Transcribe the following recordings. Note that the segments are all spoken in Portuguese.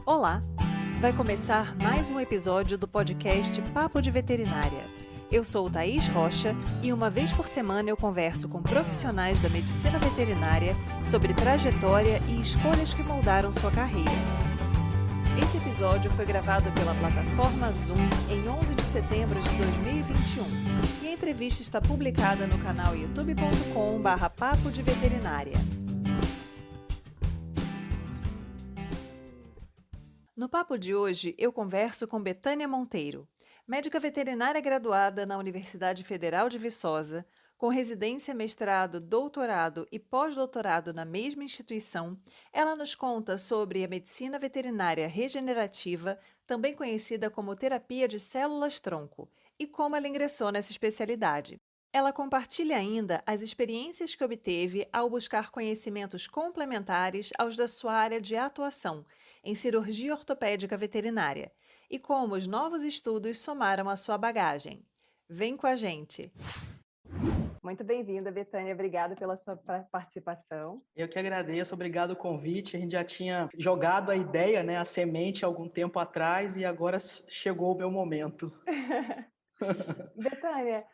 Olá! Vai começar mais um episódio do podcast Papo de Veterinária. Eu sou Thaís Rocha e uma vez por semana eu converso com profissionais da medicina veterinária sobre trajetória e escolhas que moldaram sua carreira. Esse episódio foi gravado pela plataforma Zoom em 11 de setembro de 2021 e a entrevista está publicada no canal youtube.com/papo de veterinária. No papo de hoje, eu converso com Betânia Monteiro, médica veterinária graduada na Universidade Federal de Viçosa, com residência, mestrado, doutorado e pós-doutorado na mesma instituição. Ela nos conta sobre a medicina veterinária regenerativa, também conhecida como terapia de células-tronco, e como ela ingressou nessa especialidade. Ela compartilha ainda as experiências que obteve ao buscar conhecimentos complementares aos da sua área de atuação, em cirurgia ortopédica veterinária, e como os novos estudos somaram à sua bagagem. Vem com a gente! Muito bem-vinda, Betânia. Obrigada pela sua participação. Eu que agradeço, obrigado o convite. A gente já tinha jogado a ideia, a semente algum tempo atrás e agora chegou o meu momento. Betânia,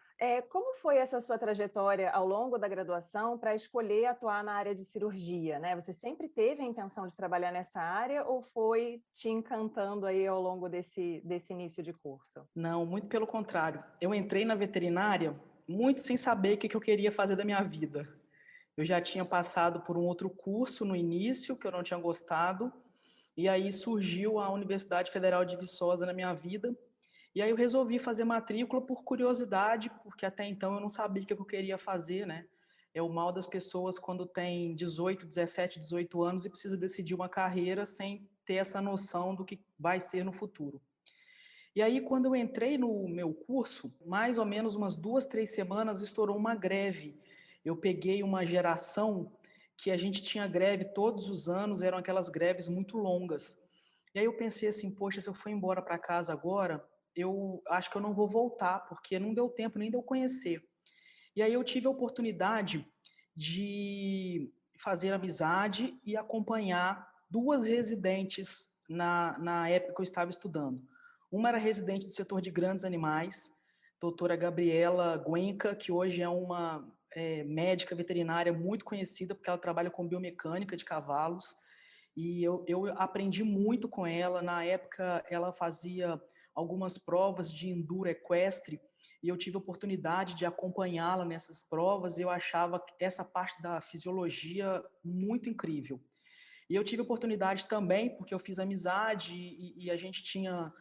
como foi essa sua trajetória ao longo da graduação para escolher atuar na área de cirurgia, né? Você sempre teve a intenção de trabalhar nessa área ou foi te encantando aí ao longo desse início de curso? Não, muito pelo contrário. Eu entrei na veterinária muito sem saber o que eu queria fazer da minha vida. Eu já tinha passado por um outro curso no início, que eu não tinha gostado, e aí surgiu a Universidade Federal de Viçosa na minha vida. E aí eu resolvi fazer matrícula por curiosidade, porque até então eu não sabia o que eu queria fazer, né? É o mal das pessoas quando tem 18, 17, 18 anos e precisa decidir uma carreira sem ter essa noção do que vai ser no futuro. E aí, quando eu entrei no meu curso, mais ou menos umas 2, 3 semanas, estourou uma greve. Eu peguei uma geração que a gente tinha greve todos os anos, eram aquelas greves muito longas. E aí eu pensei assim, poxa, se eu for embora para casa agora, eu acho que eu não vou voltar, porque não deu tempo nem de eu conhecer. E aí eu tive a oportunidade de fazer amizade e acompanhar duas residentes na época que eu estava estudando. Uma era residente do setor de grandes animais, doutora Gabriela Guenca, que hoje é uma médica veterinária muito conhecida, porque ela trabalha com biomecânica de cavalos, e eu aprendi muito com ela. Na época, ela fazia algumas provas de enduro equestre, e eu tive a oportunidade de acompanhá-la nessas provas, e eu achava essa parte da fisiologia muito incrível. E eu tive a oportunidade também, porque eu fiz amizade e a gente tinha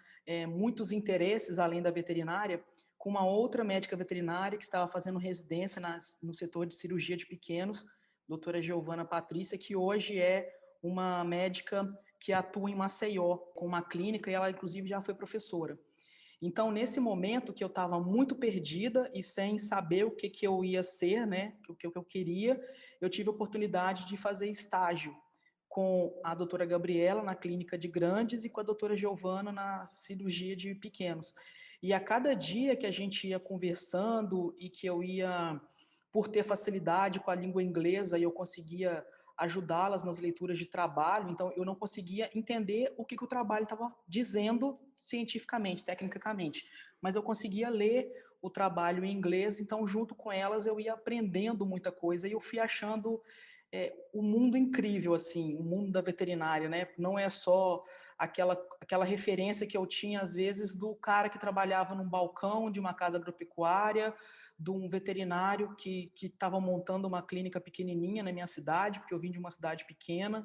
muitos interesses além da veterinária, com uma outra médica veterinária que estava fazendo residência no setor de cirurgia de pequenos, doutora Giovana Patrícia, que hoje é uma médica que atua em Maceió, com uma clínica, e ela inclusive já foi professora. Então, nesse momento que eu estava muito perdida e sem saber o que eu ia ser, né, o que eu queria, eu tive a oportunidade de fazer estágio com a doutora Gabriela na clínica de grandes e com a doutora Giovana na cirurgia de pequenos. E a cada dia que a gente ia conversando e que eu ia, por ter facilidade com a língua inglesa, e eu conseguia ajudá-las nas leituras de trabalho, então eu não conseguia entender o que o trabalho estava dizendo cientificamente, tecnicamente, mas eu conseguia ler o trabalho em inglês, então junto com elas eu ia aprendendo muita coisa e eu fui achando o mundo incrível, assim, o mundo da veterinária, né? Não é só aquela referência que eu tinha, às vezes, do cara que trabalhava num balcão de uma casa agropecuária, de um veterinário que estava montando uma clínica pequenininha na minha cidade, porque eu vim de uma cidade pequena.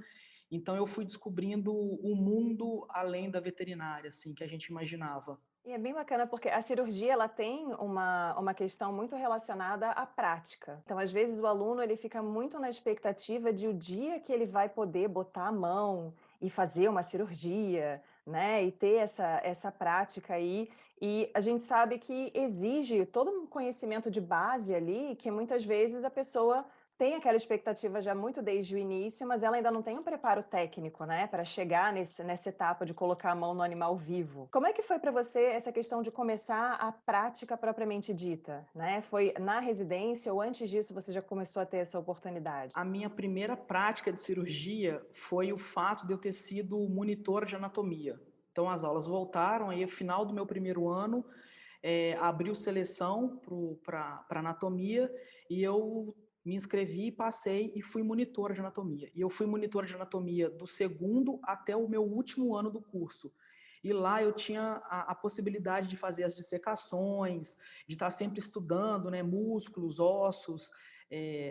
Então, eu fui descobrindo o mundo além da veterinária, assim, que a gente imaginava. E é bem bacana porque a cirurgia ela tem uma questão muito relacionada à prática. Então, às vezes, o aluno ele fica muito na expectativa de o dia que ele vai poder botar a mão e fazer uma cirurgia, né? E ter essa prática aí. E a gente sabe que exige todo um conhecimento de base ali que muitas vezes a pessoa tem aquela expectativa já muito desde o início, mas ela ainda não tem um preparo técnico, né, para chegar nessa etapa de colocar a mão no animal vivo. Como é que foi para você essa questão de começar a prática propriamente dita, né? Foi na residência ou antes disso você já começou a ter essa oportunidade? A minha primeira prática de cirurgia foi o fato de eu ter sido monitor de anatomia. Então as aulas voltaram, aí no final do meu primeiro ano, abriu seleção para anatomia e eu me inscrevi, passei e fui monitor de anatomia. E eu fui monitor de anatomia do segundo até o meu último ano do curso. E lá eu tinha a possibilidade de fazer as dissecações, de estar sempre estudando, né, músculos, ossos,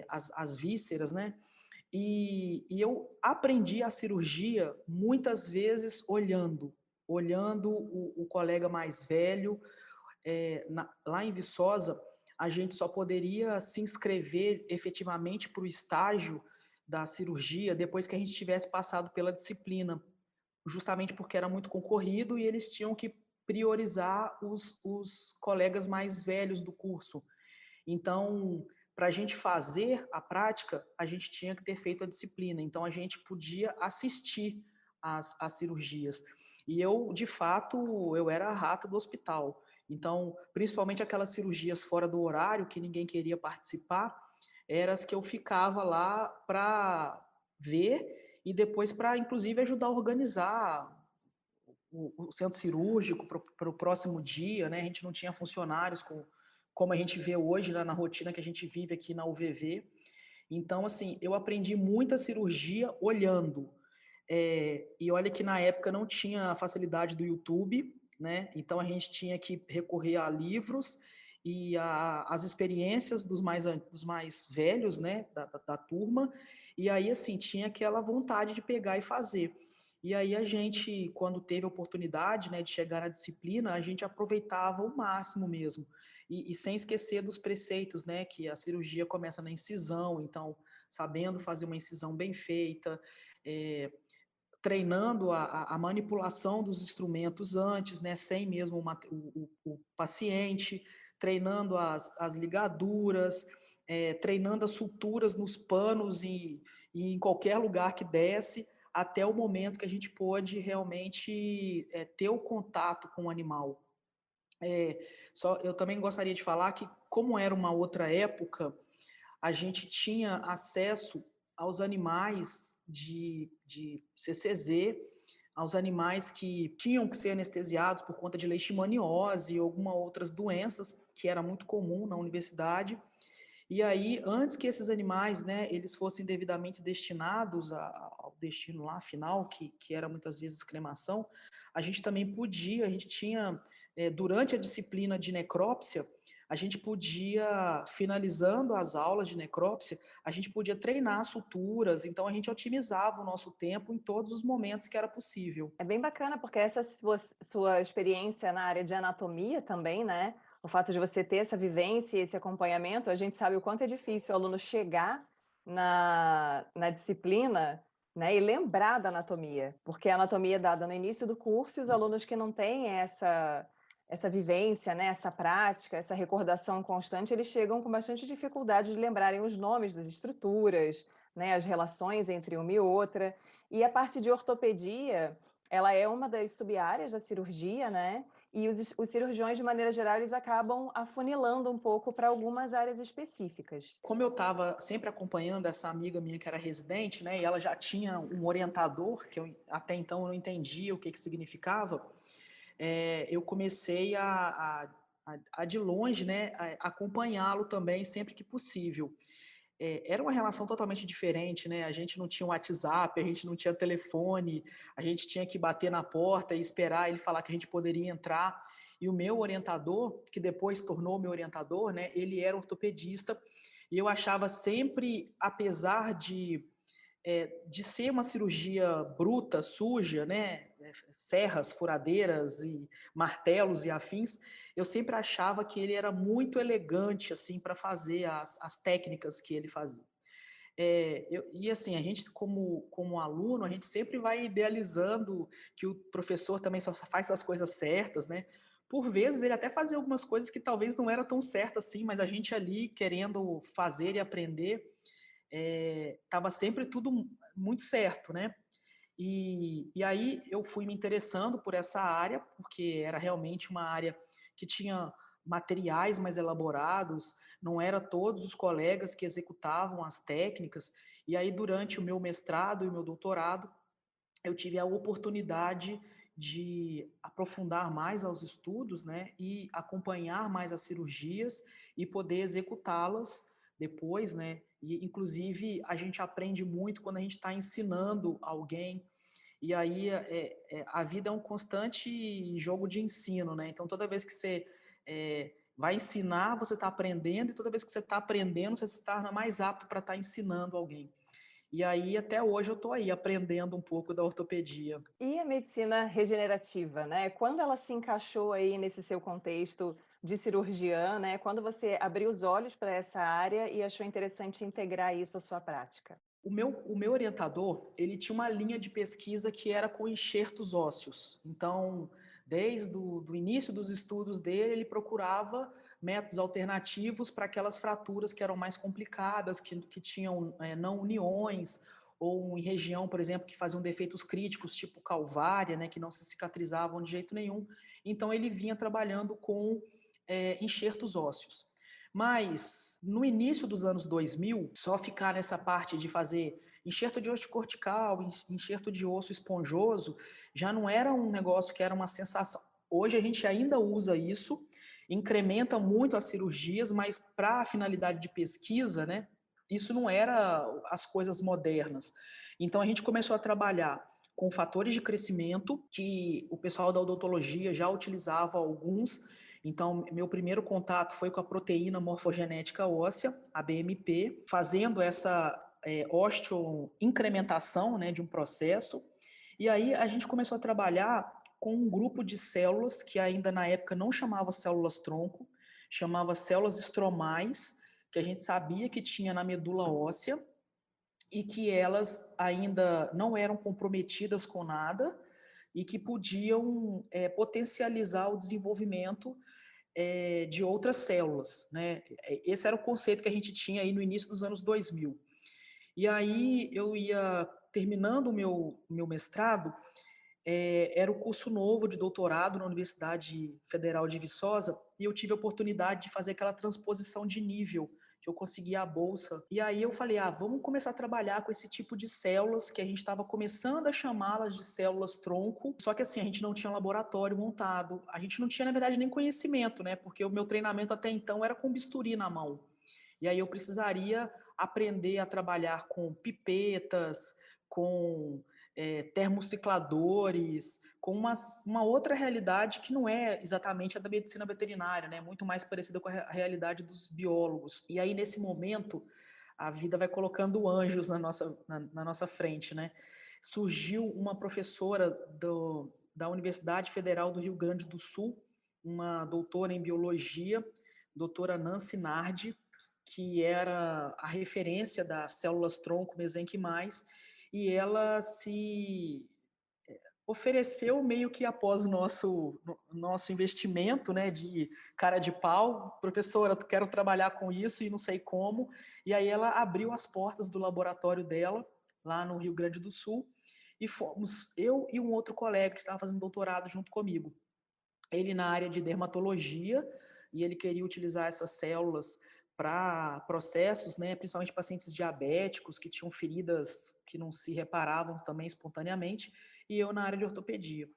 as vísceras, né? E eu aprendi a cirurgia muitas vezes olhando o colega mais velho. Lá em Viçosa, a gente só poderia se inscrever efetivamente para o estágio da cirurgia depois que a gente tivesse passado pela disciplina, justamente porque era muito concorrido e eles tinham que priorizar os colegas mais velhos do curso. Então, para a gente fazer a prática, a gente tinha que ter feito a disciplina. Então, a gente podia assistir às cirurgias. E eu, de fato, eu era a rata do hospital. Então, principalmente aquelas cirurgias fora do horário, que ninguém queria participar, eram as que eu ficava lá para ver e depois para, inclusive, ajudar a organizar o centro cirúrgico para o próximo dia, né? A gente não tinha funcionários como a gente vê hoje, né, na rotina que a gente vive aqui na UVV. Então, assim, eu aprendi muita cirurgia olhando. E olha que na época não tinha a facilidade do YouTube, né? Então a gente tinha que recorrer a livros e as experiências dos mais velhos, né, da turma. E aí, assim, tinha aquela vontade de pegar e fazer. E aí a gente, quando teve a oportunidade, né, de chegar na disciplina, a gente aproveitava o máximo mesmo. E sem esquecer dos preceitos, né, que a cirurgia começa na incisão, então, sabendo fazer uma incisão bem feita, treinando a manipulação dos instrumentos antes, né, sem mesmo o paciente, treinando as ligaduras, treinando as suturas nos panos e em qualquer lugar que desce, até o momento que a gente pôde realmente ter o contato com o animal. Eu também gostaria de falar que, como era uma outra época, a gente tinha acesso aos animais de CCZ, aos animais que tinham que ser anestesiados por conta de leishmaniose e algumas outras doenças, que era muito comum na universidade. E aí, antes que esses animais, né, eles fossem devidamente destinados ao destino lá final, que era muitas vezes cremação, a gente também podia, a gente tinha, durante a disciplina de necrópsia, a gente podia, finalizando as aulas de necrópsia, a gente podia treinar suturas, então a gente otimizava o nosso tempo em todos os momentos que era possível. É bem bacana, porque essa sua experiência na área de anatomia também, né, o fato de você ter essa vivência e esse acompanhamento, a gente sabe o quanto é difícil o aluno chegar na disciplina, né, e lembrar da anatomia, porque a anatomia é dada no início do curso e os alunos que não têm essa vivência, né, essa prática, essa recordação constante, eles chegam com bastante dificuldade de lembrarem os nomes das estruturas, né, as relações entre uma e outra. E a parte de ortopedia, ela é uma das sub-áreas da cirurgia, né, e os cirurgiões, de maneira geral, eles acabam afunilando um pouco para algumas áreas específicas. Como eu estava sempre acompanhando essa amiga minha que era residente, né, e ela já tinha um orientador, que eu até então eu não entendia o que significava, eu comecei a de longe, né, acompanhá-lo também sempre que possível. Era uma relação totalmente diferente, né? A gente não tinha um WhatsApp, a gente não tinha telefone, a gente tinha que bater na porta e esperar ele falar que a gente poderia entrar. E o meu orientador, que depois tornou meu orientador, né? Ele era ortopedista e eu achava sempre, apesar de ser uma cirurgia bruta, suja, né? Serras, furadeiras e martelos e afins, eu sempre achava que ele era muito elegante assim para fazer as técnicas que ele fazia. E assim, a gente como aluno, a gente sempre vai idealizando que o professor também só faz as coisas certas, né? Por vezes ele até fazia algumas coisas que talvez não eram tão certas assim, mas a gente ali querendo fazer e aprender, estava sempre tudo muito certo, né? E aí eu fui me interessando por essa área, porque era realmente uma área que tinha materiais mais elaborados, não era todos os colegas que executavam as técnicas. E aí, durante o meu mestrado e o meu doutorado, eu tive a oportunidade de aprofundar mais aos estudos, né, e acompanhar mais as cirurgias e poder executá-las depois, né, e inclusive a gente aprende muito quando a gente está ensinando alguém, e aí a vida é um constante jogo de ensino, né, então toda vez que você vai ensinar, você está aprendendo, e toda vez que você está aprendendo, você se torna mais apto para estar ensinando alguém. E aí, até hoje, eu estou aí aprendendo um pouco da ortopedia. E a medicina regenerativa, né, quando ela se encaixou aí nesse seu contexto de cirurgiã, né, quando você abriu os olhos para essa área e achou interessante integrar isso à sua prática? O meu orientador, ele tinha uma linha de pesquisa que era com enxertos ósseos. Então, desde o do início dos estudos dele, ele procurava métodos alternativos para aquelas fraturas que eram mais complicadas, que tinham não uniões, ou em região, por exemplo, que faziam defeitos críticos, tipo calvária, né, que não se cicatrizavam de jeito nenhum. Então, ele vinha trabalhando com enxertos ósseos. Mas no início dos anos 2000, só ficar nessa parte de fazer enxerto de osso cortical, enxerto de osso esponjoso, já não era um negócio que era uma sensação. Hoje a gente ainda usa isso, incrementa muito as cirurgias, mas para a finalidade de pesquisa, né, isso não era as coisas modernas. Então a gente começou a trabalhar com fatores de crescimento, que o pessoal da odontologia já utilizava alguns. Então, meu primeiro contato foi com a proteína morfogenética óssea, a BMP, fazendo essa osteoincrementação, né, de um processo. E aí a gente começou a trabalhar com um grupo de células que ainda na época não chamava células tronco, chamava células estromais, que a gente sabia que tinha na medula óssea e que elas ainda não eram comprometidas com nada e que podiam potencializar o desenvolvimento de outras células, né? Esse era o conceito que a gente tinha aí no início dos anos 2000. E aí eu ia terminando o meu mestrado, era o curso novo de doutorado na Universidade Federal de Viçosa, e eu tive a oportunidade de fazer aquela transposição de nível, que eu consegui a bolsa. E aí eu falei, vamos começar a trabalhar com esse tipo de células, que a gente estava começando a chamá-las de células tronco, só que assim, a gente não tinha um laboratório montado, a gente não tinha, na verdade, nem conhecimento, né? Porque o meu treinamento até então era com bisturi na mão. E aí eu precisaria aprender a trabalhar com pipetas, com termocicladores, com uma outra realidade que não é exatamente a da medicina veterinária, né? Muito mais parecida com a realidade dos biólogos. E aí, nesse momento, a vida vai colocando anjos na nossa frente, né? Surgiu uma professora da Universidade Federal do Rio Grande do Sul, uma doutora em biologia, doutora Nancy Nardi, que era a referência das células tronco mesenquimais, e ela se ofereceu meio que após o nosso investimento, né, de cara de pau, professora, eu quero trabalhar com isso e não sei como, e aí ela abriu as portas do laboratório dela, lá no Rio Grande do Sul, e fomos eu e um outro colega que estava fazendo doutorado junto comigo. Ele na área de dermatologia, e ele queria utilizar essas células para processos, né, principalmente pacientes diabéticos que tinham feridas que não se reparavam também espontaneamente, e eu na área de ortopedia.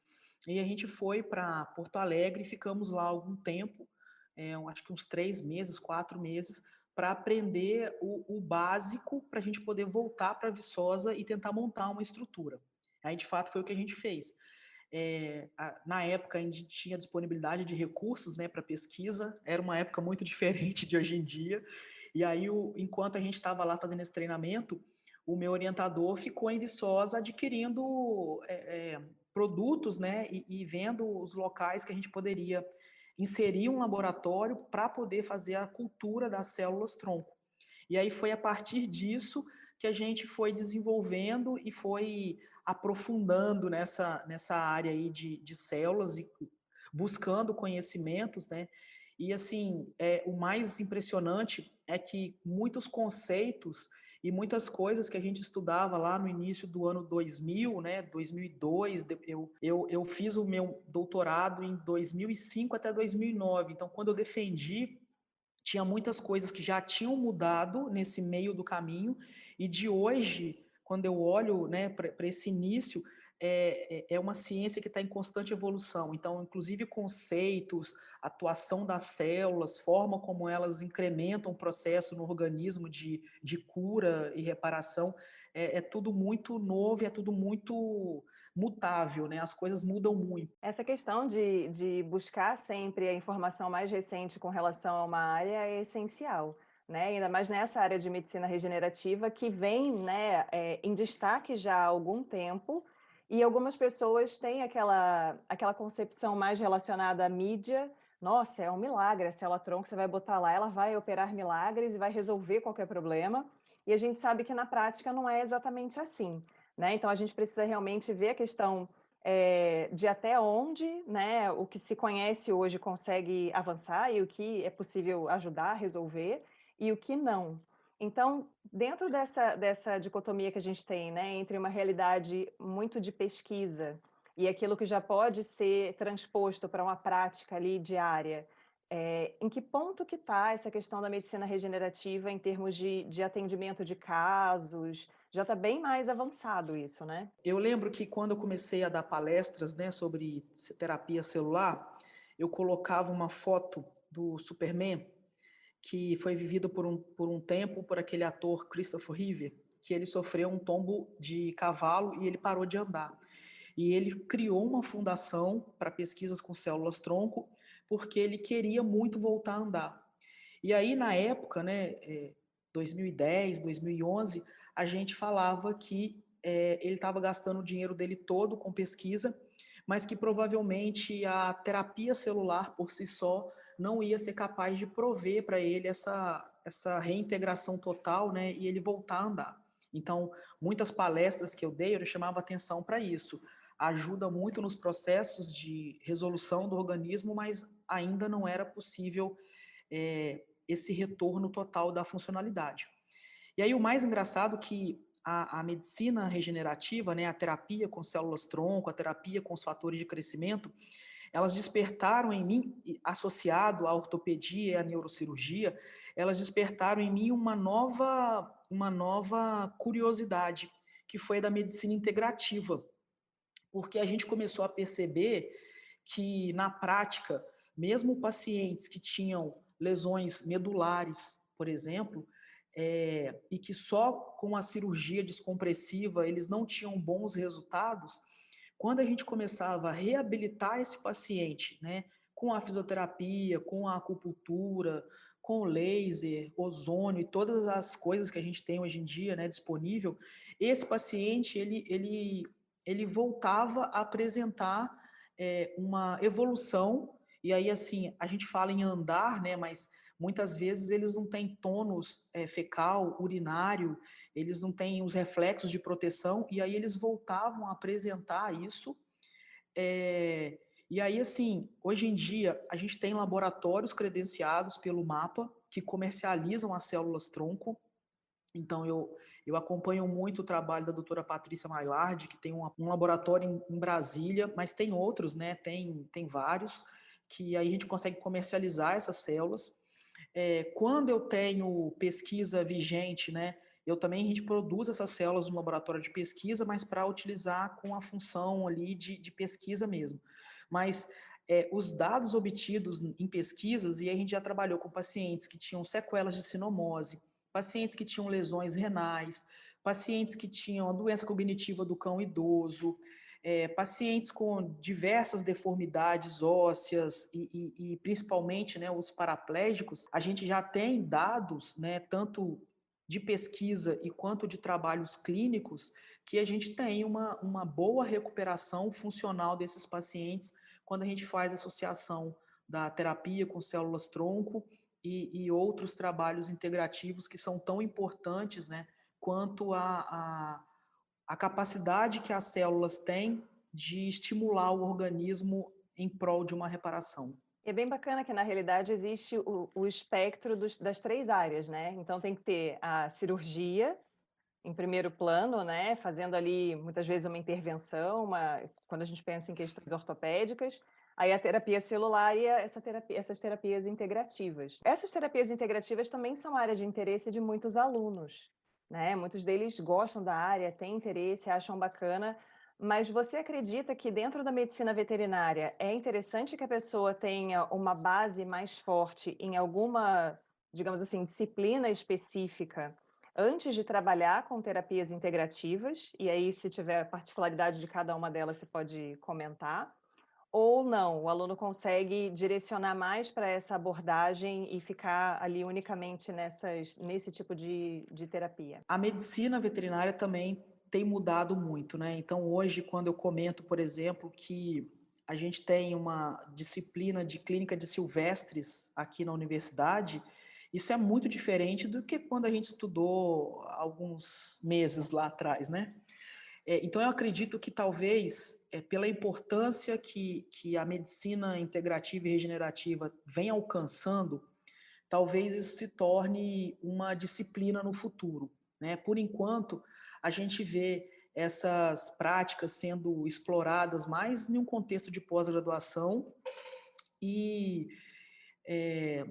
E a gente foi para Porto Alegre e ficamos lá algum tempo, acho que uns 3 meses, 4 meses, para aprender o básico para a gente poder voltar para Viçosa e tentar montar uma estrutura. Aí, de fato, foi o que a gente fez. Na época a gente tinha disponibilidade de recursos, né, para pesquisa, era uma época muito diferente de hoje em dia, e aí enquanto a gente estava lá fazendo esse treinamento, o meu orientador ficou em Viçosa adquirindo produtos, né, e vendo os locais que a gente poderia inserir um laboratório para poder fazer a cultura das células tronco. E aí foi a partir disso que a gente foi desenvolvendo e foi aprofundando nessa área aí de células e buscando conhecimentos, né? E assim, o mais impressionante é que muitos conceitos e muitas coisas que a gente estudava lá no início do ano 2000, né, 2002, eu fiz o meu doutorado em 2005 até 2009, então quando eu defendi, tinha muitas coisas que já tinham mudado nesse meio do caminho, e de hoje, quando eu olho, né, para esse início, é uma ciência que está em constante evolução. Então, inclusive conceitos, atuação das células, forma como elas incrementam o processo no organismo de cura e reparação, é tudo muito novo, é tudo muito mutável, né? As coisas mudam muito. Essa questão de buscar sempre a informação mais recente com relação a uma área é essencial, né, ainda mais nessa área de medicina regenerativa que vem, né, em destaque já há algum tempo, e algumas pessoas têm aquela concepção mais relacionada à mídia: "Nossa, é um milagre, a célula-tronco você vai botar lá, ela vai operar milagres e vai resolver qualquer problema", e a gente sabe que na prática não é exatamente assim, né, então a gente precisa realmente ver a questão de até onde, né, o que se conhece hoje consegue avançar e o que é possível ajudar a resolver e o que não. Então, dentro dessa dicotomia que a gente tem, né, entre uma realidade muito de pesquisa e aquilo que já pode ser transposto para uma prática ali diária, em que ponto que está essa questão da medicina regenerativa em termos de atendimento de casos? Já está bem mais avançado isso, né? Eu lembro que quando eu comecei a dar palestras, né, sobre terapia celular, eu colocava uma foto do Superman, que foi vivido por um tempo por aquele ator Christopher Reeve, que ele sofreu um tombo de cavalo e ele parou de andar. E ele criou uma fundação para pesquisas com células-tronco, porque ele queria muito voltar a andar. E aí, na época, né, 2010, 2011, a gente falava que ele estava gastando o dinheiro dele todo com pesquisa, mas que provavelmente a terapia celular por si só não ia ser capaz de prover para ele essa reintegração total, né, e ele voltar a andar. Então, muitas palestras que eu dei, eu chamava atenção para isso. Ajuda muito nos processos de resolução do organismo, mas ainda não era possível esse retorno total da funcionalidade. E aí o mais engraçado é que a medicina regenerativa, né, a terapia com células-tronco, a terapia com os fatores de crescimento, elas despertaram em mim, associado à ortopedia e à neurocirurgia, elas despertaram em mim uma nova curiosidade, que foi da medicina integrativa, porque a gente começou a perceber que, na prática, mesmo pacientes que tinham lesões medulares, por exemplo, e que só com a cirurgia descompressiva eles não tinham bons resultados, quando a gente começava a reabilitar esse paciente, né, com a fisioterapia, com a acupuntura, com o laser, ozônio e todas as coisas que a gente tem hoje em dia, né, disponível, esse paciente ele voltava a apresentar uma evolução. E aí, assim, a gente fala em andar, né, mas muitas vezes eles não têm tônus fecal, urinário, eles não têm os reflexos de proteção, e aí eles voltavam a apresentar isso. É, e aí, assim, hoje em dia, a gente tem laboratórios credenciados pelo MAPA que comercializam as células-tronco. Então, eu acompanho muito o trabalho da doutora Patrícia Maillard, que tem um laboratório em Brasília, mas tem outros, né? Tem vários, que aí a gente consegue comercializar essas células. Quando eu tenho pesquisa vigente, né? Eu também, a gente produz essas células no laboratório de pesquisa, mas para utilizar com a função ali de pesquisa mesmo. Mas os dados obtidos em pesquisas, e a gente já trabalhou com pacientes que tinham sequelas de sinomose, pacientes que tinham lesões renais, pacientes que tinham a doença cognitiva do cão idoso, pacientes com diversas deformidades ósseas e principalmente, né, os paraplégicos, a gente já tem dados, né, tanto de pesquisa e quanto de trabalhos clínicos, que a gente tem uma boa recuperação funcional desses pacientes quando a gente faz associação da terapia com células-tronco e outros trabalhos integrativos que são tão importantes, né, quanto a capacidade que as células têm de estimular o organismo em prol de uma reparação. É bem bacana que, na realidade, existe o espectro das 3 áreas, né. Então tem que ter a cirurgia, em primeiro plano, né, fazendo ali muitas vezes uma intervenção, quando a gente pensa em questões ortopédicas, aí a terapia celular e essas terapias integrativas. Essas terapias integrativas também são área de interesse de muitos alunos, né? Muitos deles gostam da área, têm interesse, acham bacana, mas você acredita que dentro da medicina veterinária é interessante que a pessoa tenha uma base mais forte em alguma, digamos assim, disciplina específica antes de trabalhar com terapias integrativas, e aí se tiver particularidade de cada uma delas você pode comentar, ou não, o aluno consegue direcionar mais para essa abordagem e ficar ali unicamente nesse tipo de terapia? A medicina veterinária também tem mudado muito, né? Então, hoje, quando eu comento, por exemplo, que a gente tem uma disciplina de clínica de silvestres aqui na universidade, isso é muito diferente do que quando a gente estudou alguns meses lá atrás, né? Então, eu acredito que talvez, pela importância que a medicina integrativa e regenerativa vem alcançando, talvez isso se torne uma disciplina no futuro, né? Por enquanto, a gente vê essas práticas sendo exploradas mais em um contexto de pós-graduação e, é,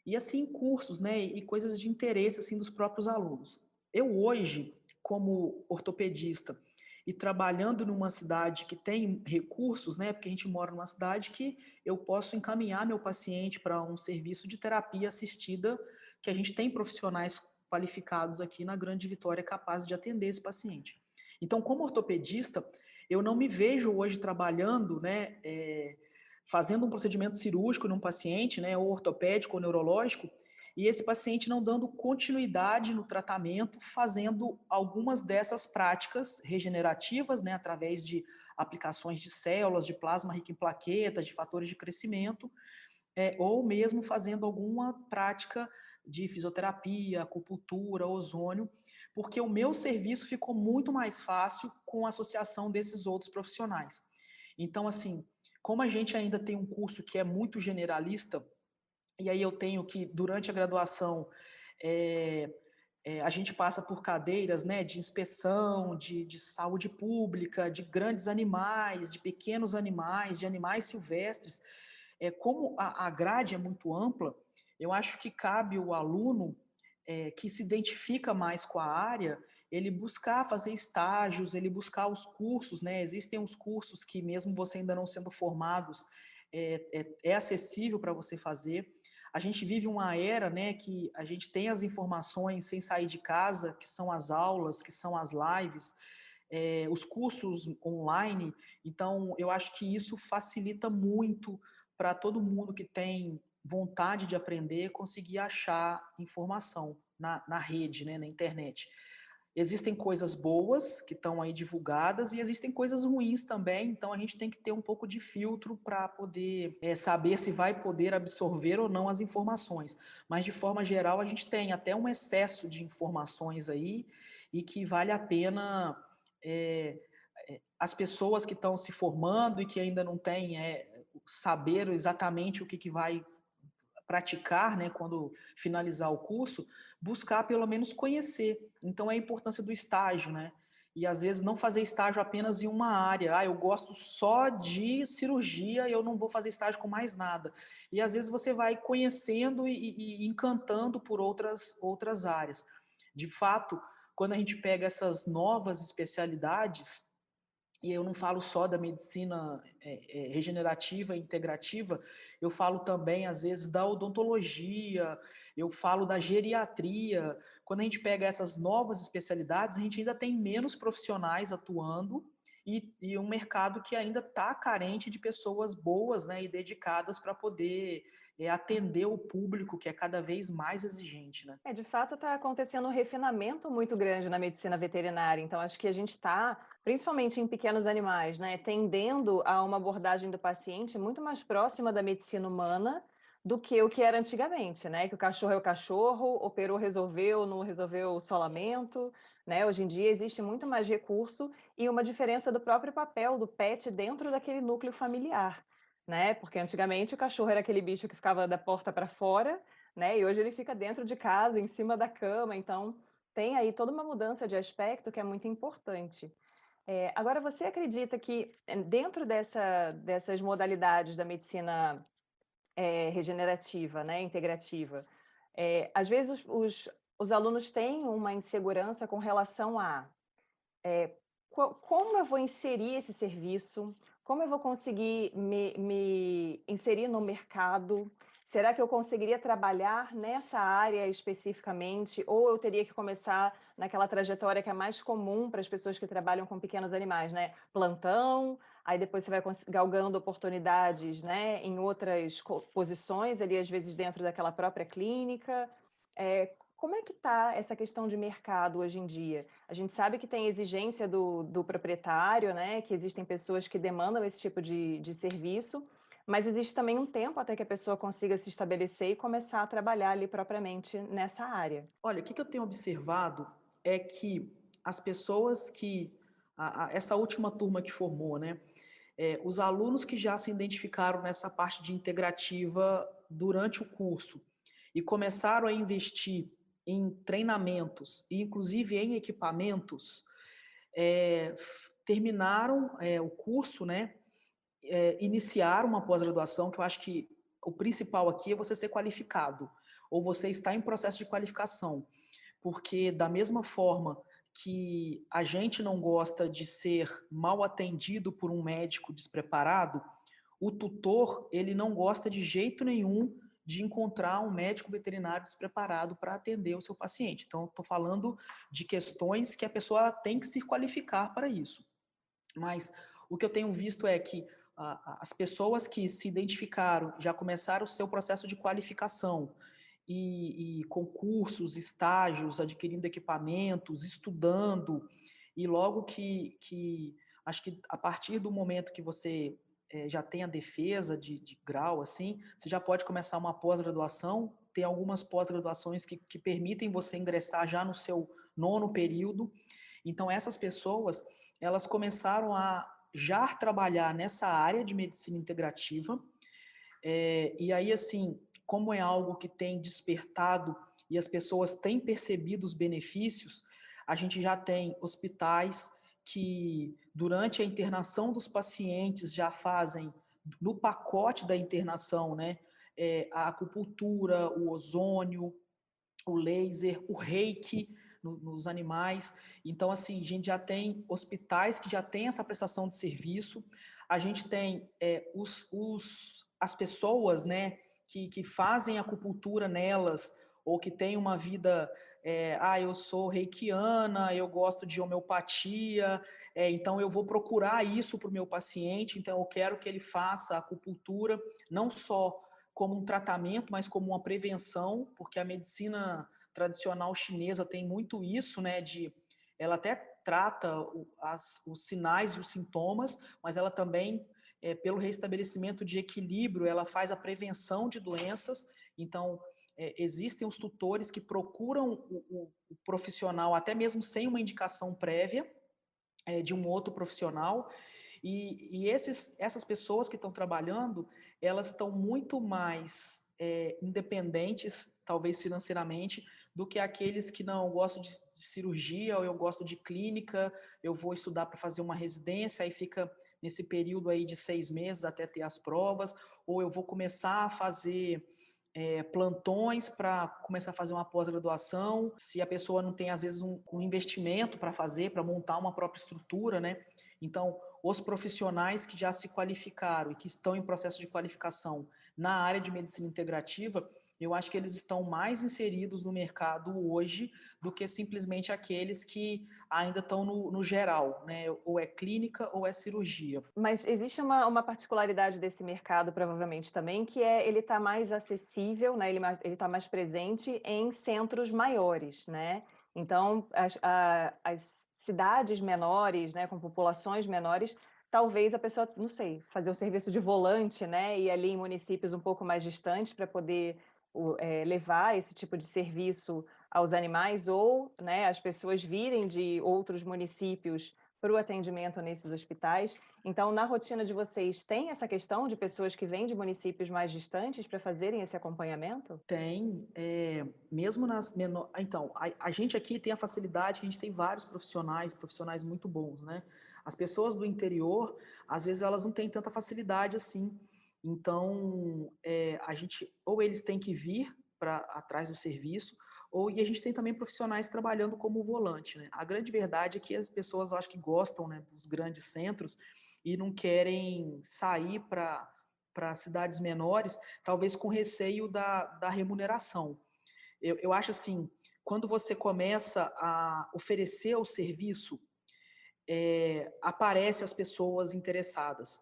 e assim cursos, né? E coisas de interesse assim dos próprios alunos. Eu hoje, como ortopedista e trabalhando numa cidade que tem recursos, né? Porque a gente mora numa cidade que eu posso encaminhar meu paciente para um serviço de terapia assistida, que a gente tem profissionais qualificados aqui na Grande Vitória capazes de atender esse paciente. Então, como ortopedista, eu não me vejo hoje trabalhando, né? Fazendo um procedimento cirúrgico num paciente, né, ou ortopédico ou neurológico, e esse paciente não dando continuidade no tratamento, fazendo algumas dessas práticas regenerativas, né, através de aplicações de células, de plasma rico em plaquetas, de fatores de crescimento, ou mesmo fazendo alguma prática de fisioterapia, acupuntura, ozônio, porque o meu serviço ficou muito mais fácil com a associação desses outros profissionais. Então, assim, como a gente ainda tem um curso que é muito generalista, e aí eu tenho que, durante a graduação, é, a gente passa por cadeiras, né, de inspeção, de saúde pública, de grandes animais, de pequenos animais, de animais silvestres. Como a grade é muito ampla, eu acho que cabe o aluno que se identifica mais com a área, ele buscar fazer estágios, ele buscar os cursos, né? Existem os cursos que, mesmo você ainda não sendo formados, é acessível para você fazer. A gente vive uma era, né, que a gente tem as informações sem sair de casa, que são as aulas, que são as lives, os cursos online. Então, eu acho que isso facilita muito para todo mundo que tem vontade de aprender conseguir achar informação na rede, né, na internet. Existem coisas boas que estão aí divulgadas e existem coisas ruins também, então a gente tem que ter um pouco de filtro para poder saber se vai poder absorver ou não as informações. Mas, de forma geral, a gente tem até um excesso de informações aí e que vale a pena é, as pessoas que estão se formando e que ainda não têm saber exatamente o que vai praticar, né, quando finalizar o curso, buscar pelo menos conhecer. Então é a importância do estágio, né? E às vezes não fazer estágio apenas em uma área. Ah, eu gosto só de cirurgia e eu não vou fazer estágio com mais nada. E às vezes você vai conhecendo e encantando por outras áreas. De fato, quando a gente pega essas novas especialidades, e eu não falo só da medicina regenerativa e integrativa, eu falo também, às vezes, da odontologia, eu falo da geriatria. Quando a gente pega essas novas especialidades, a gente ainda tem menos profissionais atuando e um mercado que ainda está carente de pessoas boas, né, e dedicadas para poder atender o público que é cada vez mais exigente, né? De fato está acontecendo um refinamento muito grande na medicina veterinária, então acho que a gente está, principalmente em pequenos animais, né, tendendo a uma abordagem do paciente muito mais próxima da medicina humana do que o que era antigamente, né, que o cachorro é o cachorro, operou, resolveu, não resolveu o solamento, né, hoje em dia existe muito mais recurso e uma diferença do próprio papel do pet dentro daquele núcleo familiar, né, porque antigamente o cachorro era aquele bicho que ficava da porta para fora, né, e hoje ele fica dentro de casa, em cima da cama, então tem aí toda uma mudança de aspecto que é muito importante. Agora você acredita que, dentro dessas modalidades da medicina, regenerativa, né, integrativa, às vezes os alunos têm uma insegurança com relação a como eu vou inserir esse serviço? Como eu vou conseguir me inserir no mercado? Será que eu conseguiria trabalhar nessa área especificamente? Ou eu teria que começar naquela trajetória que é mais comum para as pessoas que trabalham com pequenos animais, né? Plantão, aí depois você vai galgando oportunidades, né, em outras posições, ali, às vezes dentro daquela própria clínica. Como é que está essa questão de mercado hoje em dia? A gente sabe que tem exigência do proprietário, né, que existem pessoas que demandam esse tipo de serviço, mas existe também um tempo até que a pessoa consiga se estabelecer e começar a trabalhar ali propriamente nessa área. Olha, o que eu tenho observado é que as pessoas que essa última turma que formou, né, os alunos que já se identificaram nessa parte de integrativa durante o curso e começaram a investir em treinamentos e inclusive em equipamentos, terminaram o curso, né, iniciaram uma pós-graduação, que eu acho que o principal aqui é você ser qualificado, ou você está em processo de qualificação, porque da mesma forma que a gente não gosta de ser mal atendido por um médico despreparado, o tutor, ele não gosta de jeito nenhum de encontrar um médico veterinário despreparado para atender o seu paciente. Então, estou falando de questões que a pessoa tem que se qualificar para isso. Mas o que eu tenho visto é que as pessoas que se identificaram, já começaram o seu processo de qualificação, e concursos, estágios, adquirindo equipamentos, estudando, e logo acho que a partir do momento que você já tem a defesa de grau, assim, você já pode começar uma pós-graduação, tem algumas pós-graduações que permitem você ingressar já no seu nono período. Então, essas pessoas, elas começaram a já trabalhar nessa área de medicina integrativa, e aí, assim, como é algo que tem despertado e as pessoas têm percebido os benefícios, a gente já tem hospitais que, durante a internação dos pacientes, já fazem no pacote da internação, né, a acupuntura, o ozônio, o laser, o reiki nos animais. Então, assim, a gente já tem hospitais que já têm essa prestação de serviço. A gente tem as pessoas, né, que fazem acupuntura nelas, ou que têm uma vida, eu sou reikiana, eu gosto de homeopatia, então eu vou procurar isso para o meu paciente, então eu quero que ele faça acupuntura, não só como um tratamento, mas como uma prevenção, porque a medicina tradicional chinesa tem muito isso, né, ela até trata os sinais e os sintomas, mas ela também, pelo restabelecimento de equilíbrio, ela faz a prevenção de doenças. Então, existem os tutores que procuram o profissional, até mesmo sem uma indicação prévia, de um outro profissional, e essas pessoas que estão trabalhando, elas estão muito mais independentes, talvez financeiramente, do que aqueles que não gostam de cirurgia, ou eu gosto de clínica, eu vou estudar para fazer uma residência, aí fica nesse período aí de 6 meses até ter as provas, ou eu vou começar a fazer plantões para começar a fazer uma pós-graduação, se a pessoa não tem, às vezes, um investimento para fazer, para montar uma própria estrutura, né? Então, os profissionais que já se qualificaram e que estão em processo de qualificação na área de medicina integrativa, eu acho que eles estão mais inseridos no mercado hoje do que simplesmente aqueles que ainda estão no geral, né? Ou é clínica ou é cirurgia. Mas existe uma particularidade desse mercado, provavelmente também, que ele está mais acessível, né, ele está mais presente em centros maiores, né? Então, as cidades menores, né, com populações menores, talvez a pessoa, não sei, fazer um serviço de volante, né, e ali em municípios um pouco mais distantes para poder levar esse tipo de serviço aos animais, ou, né, as pessoas virem de outros municípios para o atendimento nesses hospitais. Então, na rotina de vocês, tem essa questão de pessoas que vêm de municípios mais distantes para fazerem esse acompanhamento? Tem, mesmo nas menor então, a gente aqui tem a facilidade que a gente tem vários profissionais muito bons, né. As pessoas do interior, às vezes, elas não têm tanta facilidade assim. Então, a gente ou eles têm que vir para atrás do serviço, e a gente tem também profissionais trabalhando como volante, né. A grande verdade é que as pessoas, eu acho que gostam, né, dos grandes centros e não querem sair para cidades menores, talvez com receio da remuneração. Eu acho assim, quando você começa a oferecer o serviço, aparece as pessoas interessadas.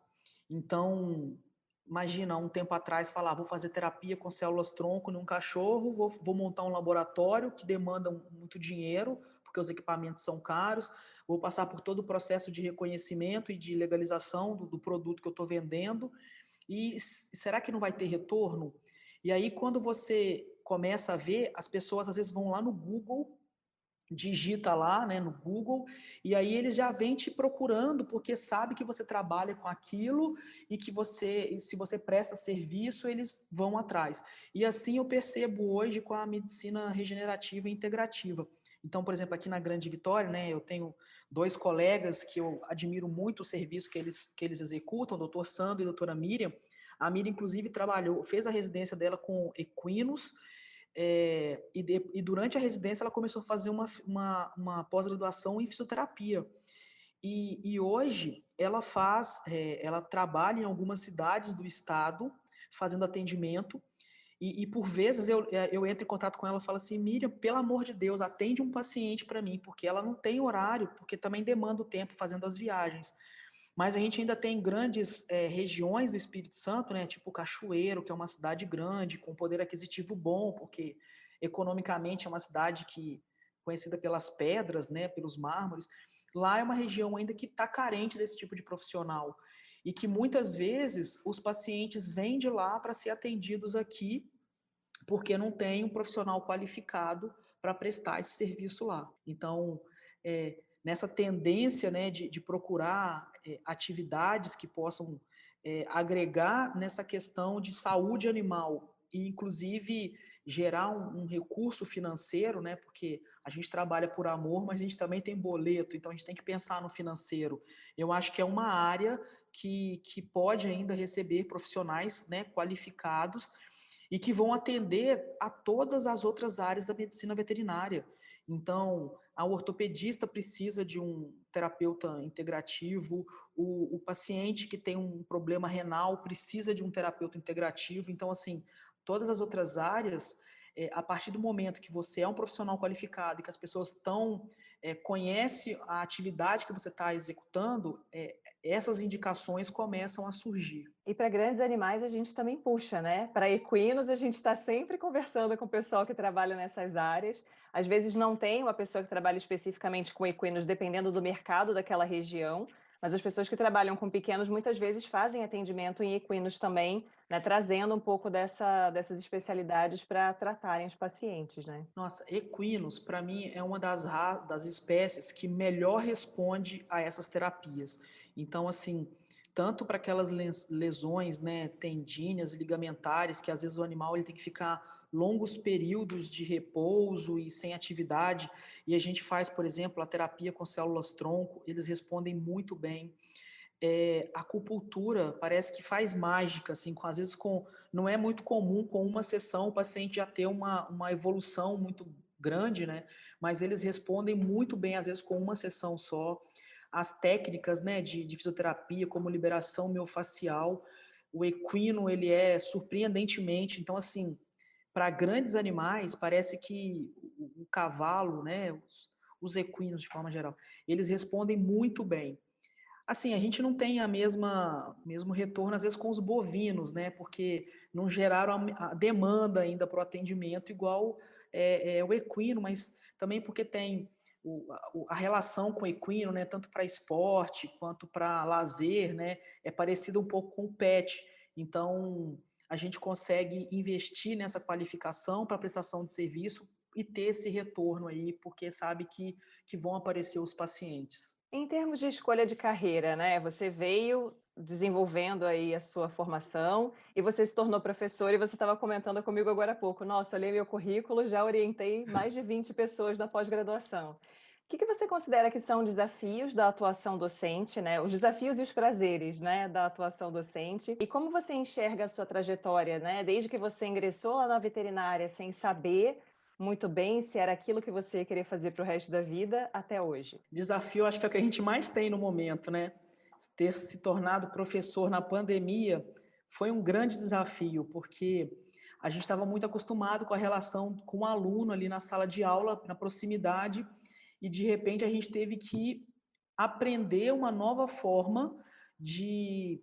Então, imagina, um tempo atrás falar: "Vou fazer terapia com células-tronco num cachorro, vou montar um laboratório que demanda muito dinheiro, porque os equipamentos são caros, vou passar por todo o processo de reconhecimento e de legalização do produto que eu estou vendendo, e será que não vai ter retorno?" E aí, quando você começa a ver, as pessoas às vezes vão lá no Google, digita lá, né, no Google, e aí eles já vêm te procurando, porque sabe que você trabalha com aquilo e que se você presta serviço, eles vão atrás. E assim eu percebo hoje com a medicina regenerativa e integrativa. Então, por exemplo, aqui na Grande Vitória, né, eu tenho 2 colegas que eu admiro muito o serviço que eles executam, o doutor Sandro e a doutora Miriam. A Miriam, inclusive, fez a residência dela com equinos, e durante a residência ela começou a fazer uma pós-graduação em fisioterapia. E hoje ela trabalha em algumas cidades do estado, fazendo atendimento, e por vezes eu entro em contato com ela e falo assim: Miriam, pelo amor de Deus, atende um paciente para mim, porque ela não tem horário, porque também demanda o tempo fazendo as viagens. Mas a gente ainda tem grandes regiões do Espírito Santo, né, tipo Cachoeiro, que é uma cidade grande, com poder aquisitivo bom, porque economicamente é uma cidade que conhecida pelas pedras, né, pelos mármores. Lá é uma região ainda que está carente desse tipo de profissional e que muitas vezes os pacientes vêm de lá para ser atendidos aqui, porque não tem um profissional qualificado para prestar esse serviço lá. Então, nessa tendência, né, de procurar atividades que possam agregar nessa questão de saúde animal e, inclusive, gerar um recurso financeiro, né, porque a gente trabalha por amor, mas a gente também tem boleto, então a gente tem que pensar no financeiro. Eu acho que é uma área que pode ainda receber profissionais, né, qualificados e que vão atender a todas as outras áreas da medicina veterinária. Então, a ortopedista precisa de um terapeuta integrativo, o paciente que tem um problema renal precisa de um terapeuta integrativo. Então, assim, todas as outras áreas, a partir do momento que você é um profissional qualificado e que as pessoas conhecem a atividade que você está executando, essas indicações começam a surgir. E para grandes animais a gente também puxa, né? Para equinos a gente está sempre conversando com o pessoal que trabalha nessas áreas. Às vezes não tem uma pessoa que trabalha especificamente com equinos, dependendo do mercado daquela região, mas as pessoas que trabalham com pequenos muitas vezes fazem atendimento em equinos também, né? Trazendo um pouco dessas especialidades para tratarem os pacientes, né? Nossa, equinos, para mim, é uma das espécies que melhor responde a essas terapias. Então, assim, tanto para aquelas lesões, né, tendíneas, ligamentares, que às vezes o animal ele tem que ficar longos períodos de repouso e sem atividade, e a gente faz, por exemplo, a terapia com células-tronco, eles respondem muito bem. A acupuntura parece que faz mágica, assim, às vezes não é muito comum com uma sessão o paciente já ter uma evolução muito grande, né? Mas eles respondem muito bem, às vezes, com uma sessão só. As técnicas, né, de fisioterapia, como liberação miofascial, o equino, ele é surpreendentemente, então, assim, para grandes animais, parece que o cavalo, né, os equinos de forma geral, eles respondem muito bem. Assim, a gente não tem a mesmo retorno, às vezes, com os bovinos, né, porque não geraram a demanda ainda para o atendimento igual o equino, mas também porque tem a relação com o equino, né, tanto para esporte quanto para lazer, né, é parecida um pouco com o pet. Então, a gente consegue investir nessa qualificação para prestação de serviço e ter esse retorno aí, porque sabe que vão aparecer os pacientes. Em termos de escolha de carreira, né, você veio desenvolvendo aí a sua formação e você se tornou professor e você estava comentando comigo agora há pouco: "Nossa, olhei meu currículo, já orientei mais de 20 pessoas na pós-graduação". O que que você considera que são desafios da atuação docente, né, os desafios e os prazeres, né, da atuação docente, e como você enxerga a sua trajetória, né, desde que você ingressou lá na veterinária sem saber muito bem se era aquilo que você ia querer fazer para o resto da vida, até hoje? Desafio, acho que é o que a gente mais tem no momento, né? Ter se tornado professor na pandemia foi um grande desafio, porque a gente estava muito acostumado com a relação com o aluno ali na sala de aula, na proximidade, e de repente a gente teve que aprender uma nova forma de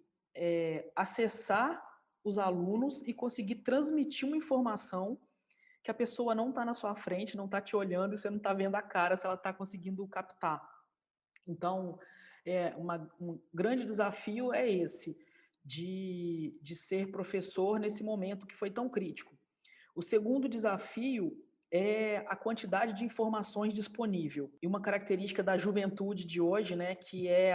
acessar os alunos e conseguir transmitir uma informação que a pessoa não está na sua frente, não está te olhando e você não está vendo a cara se ela está conseguindo captar. Então, um grande desafio é esse, de ser professor nesse momento que foi tão crítico. O segundo desafio é a quantidade de informações disponível. E uma característica da juventude de hoje, né, que é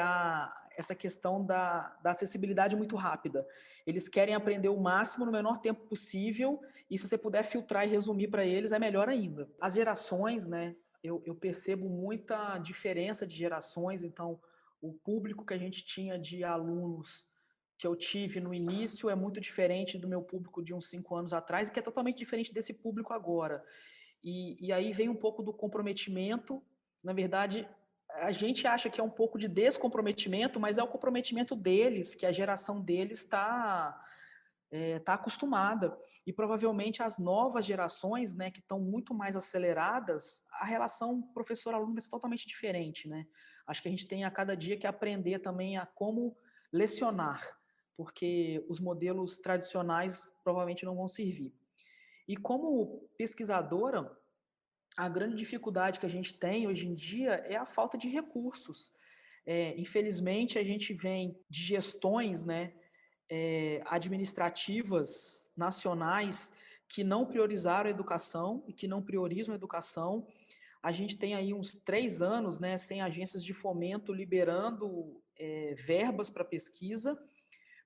essa questão da acessibilidade muito rápida. Eles querem aprender o máximo no menor tempo possível, e se você puder filtrar e resumir para eles, é melhor ainda. As gerações, né, eu percebo muita diferença de gerações, então o público que a gente tinha de alunos que eu tive no início é muito diferente do meu público de uns 5 anos atrás, e que é totalmente diferente desse público agora. E aí vem um pouco do comprometimento. Na verdade, a gente acha que é um pouco de descomprometimento, mas é o comprometimento deles, que a geração deles tá acostumada. E provavelmente as novas gerações, né, que estão muito mais aceleradas, a relação professor-aluno vai ser totalmente diferente, né? Acho que a gente tem a cada dia que aprender também a como lecionar, porque os modelos tradicionais provavelmente não vão servir. E como pesquisadora, a grande dificuldade que a gente tem hoje em dia é a falta de recursos. Infelizmente, a gente vem de gestões, né, administrativas nacionais que não priorizaram a educação e que não priorizam a educação. A gente tem aí uns 3 anos, né, sem agências de fomento liberando verbas para pesquisa.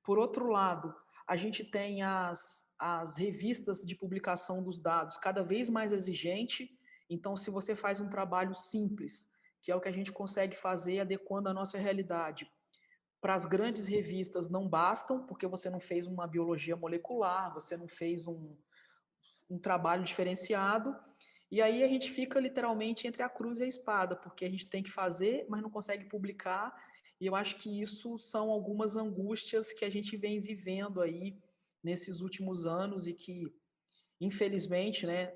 Por outro lado, a gente tem as revistas de publicação dos dados cada vez mais exigente. Então, se você faz um trabalho simples, que é o que a gente consegue fazer adequando a nossa realidade, para as grandes revistas não bastam, porque você não fez uma biologia molecular, você não fez um trabalho diferenciado, e aí a gente fica literalmente entre a cruz e a espada, porque a gente tem que fazer, mas não consegue publicar, e eu acho que isso são algumas angústias que a gente vem vivendo aí nesses últimos anos e que, infelizmente, né,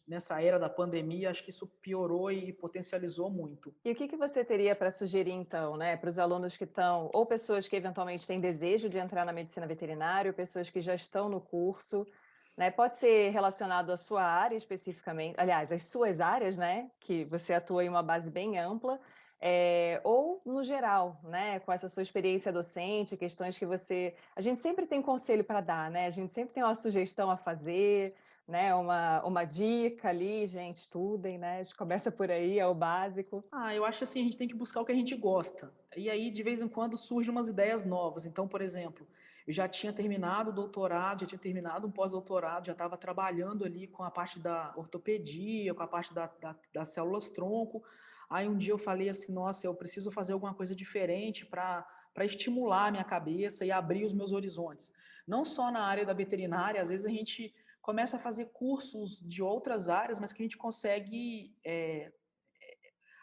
nessa era da pandemia, acho que isso piorou e potencializou muito. E o que que você teria para sugerir então, né, para os alunos que estão ou pessoas que eventualmente têm desejo de entrar na medicina veterinária, ou pessoas que já estão no curso, né, pode ser relacionado à sua área especificamente, aliás, às suas áreas, né, que você atua em uma base bem ampla, ou no geral, né, com essa sua experiência docente, questões que você a gente sempre tem conselho para dar, né, a gente sempre tem uma sugestão a fazer, né, uma dica ali: "Gente, estudem", né, a gente começa por aí, é o básico. Eu acho assim, a gente tem que buscar o que a gente gosta. E aí, de vez em quando, surgem umas ideias novas. Então, por exemplo, eu já tinha terminado o doutorado, já tinha terminado um pós-doutorado, já estava trabalhando ali com a parte da ortopedia, com a parte das células-tronco. Aí um dia eu falei assim, nossa, eu preciso fazer alguma coisa diferente para estimular a minha cabeça e abrir os meus horizontes. Não só na área da veterinária, às vezes a gente começa a fazer cursos de outras áreas, mas que a gente consegue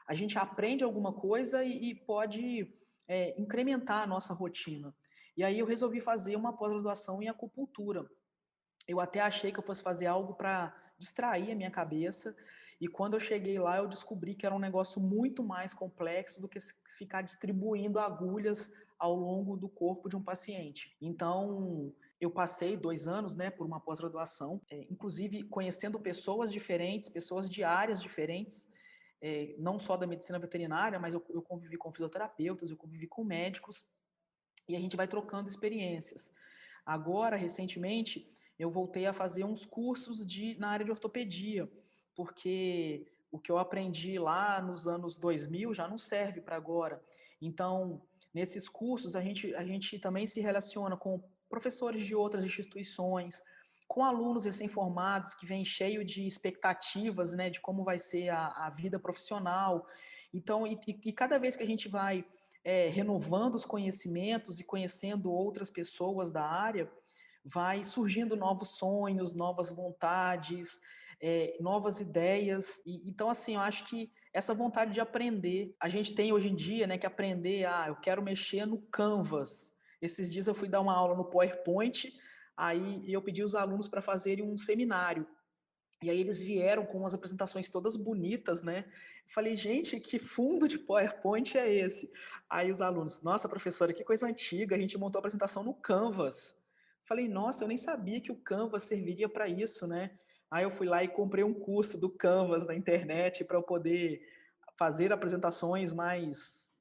a gente aprende alguma coisa e pode incrementar a nossa rotina. E aí eu resolvi fazer uma pós-graduação em acupuntura. Eu até achei que eu fosse fazer algo para distrair a minha cabeça, e quando eu cheguei lá eu descobri que era um negócio muito mais complexo do que ficar distribuindo agulhas ao longo do corpo de um paciente. Então, eu passei 2 anos, né, por uma pós-graduação, inclusive conhecendo pessoas diferentes, pessoas de áreas diferentes, não só da medicina veterinária, mas eu convivi com fisioterapeutas, eu convivi com médicos, e a gente vai trocando experiências. Agora, recentemente, eu voltei a fazer uns cursos na área de ortopedia, porque o que eu aprendi lá nos anos 2000 já não serve para agora. Então, nesses cursos, a gente também se relaciona com professores de outras instituições, com alunos recém-formados que vêm cheio de expectativas, né, de como vai ser a vida profissional. Então, e cada vez que a gente vai renovando os conhecimentos e conhecendo outras pessoas da área, vai surgindo novos sonhos, novas vontades, novas ideias. Então, assim, eu acho que essa vontade de aprender, a gente tem hoje em dia, né, que aprender, eu quero mexer no Canvas. Esses dias eu fui dar uma aula no PowerPoint, aí eu pedi os alunos para fazerem um seminário. E aí eles vieram com umas apresentações todas bonitas, né? Falei, gente, que fundo de PowerPoint é esse? Aí os alunos, nossa, professora, que coisa antiga, a gente montou a apresentação no Canvas. Falei, nossa, eu nem sabia que o Canvas serviria para isso, né? Aí eu fui lá e comprei um curso do Canvas na internet para eu poder fazer apresentações mais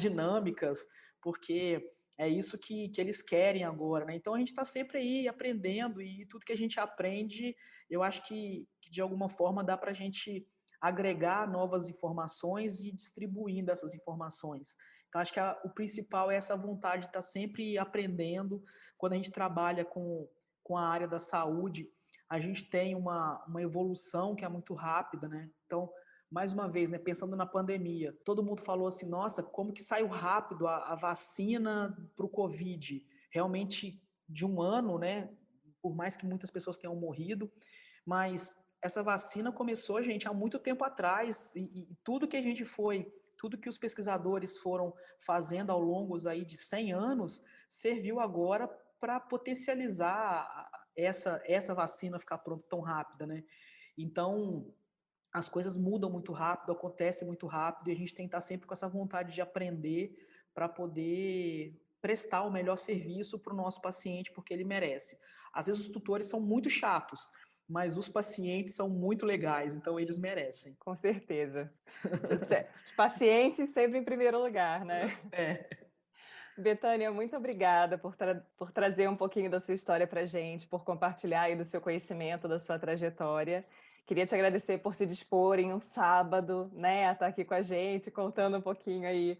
dinâmicas, porque é isso que eles querem agora, né? Então a gente está sempre aí aprendendo e tudo que a gente aprende, eu acho que de alguma forma dá para a gente agregar novas informações e distribuindo essas informações. Então acho que o principal é essa vontade de estar sempre aprendendo. Quando a gente trabalha com a área da saúde, a gente tem uma evolução que é muito rápida, né? Então, mais uma vez, né, pensando na pandemia, todo mundo falou assim, nossa, como que saiu rápido a vacina para o Covid? Realmente, de um ano, né, por mais que muitas pessoas tenham morrido, mas essa vacina começou, gente, há muito tempo atrás, e tudo que os pesquisadores foram fazendo ao longo aí de 100 anos, serviu agora para potencializar essa vacina ficar pronta tão rápida, né? Então, as coisas mudam muito rápido, acontecem muito rápido, e a gente tem que estar sempre com essa vontade de aprender para poder prestar o melhor serviço para o nosso paciente, porque ele merece. Às vezes os tutores são muito chatos, mas os pacientes são muito legais, então eles merecem. Com certeza. Os pacientes sempre em primeiro lugar, né? Betânia, muito obrigada por trazer um pouquinho da sua história para a gente, por compartilhar aí do seu conhecimento, da sua trajetória. Queria te agradecer por se dispor em um sábado, né, a estar aqui com a gente, contando um pouquinho aí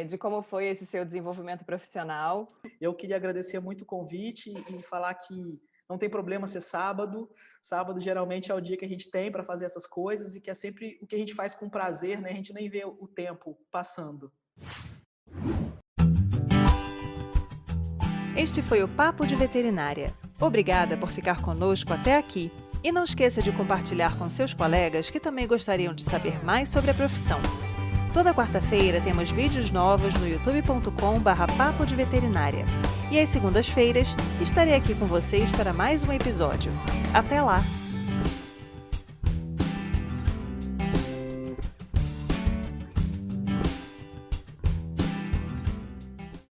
de como foi esse seu desenvolvimento profissional. Eu queria agradecer muito o convite e falar que não tem problema ser sábado. Sábado geralmente é o dia que a gente tem para fazer essas coisas e que é sempre o que a gente faz com prazer, né? A gente nem vê o tempo passando. Este foi o Papo de Veterinária. Obrigada por ficar conosco até aqui. E não esqueça de compartilhar com seus colegas que também gostariam de saber mais sobre a profissão. Toda quarta-feira temos vídeos novos no youtube.com/papo de veterinária. E às segundas-feiras estarei aqui com vocês para mais um episódio. Até lá!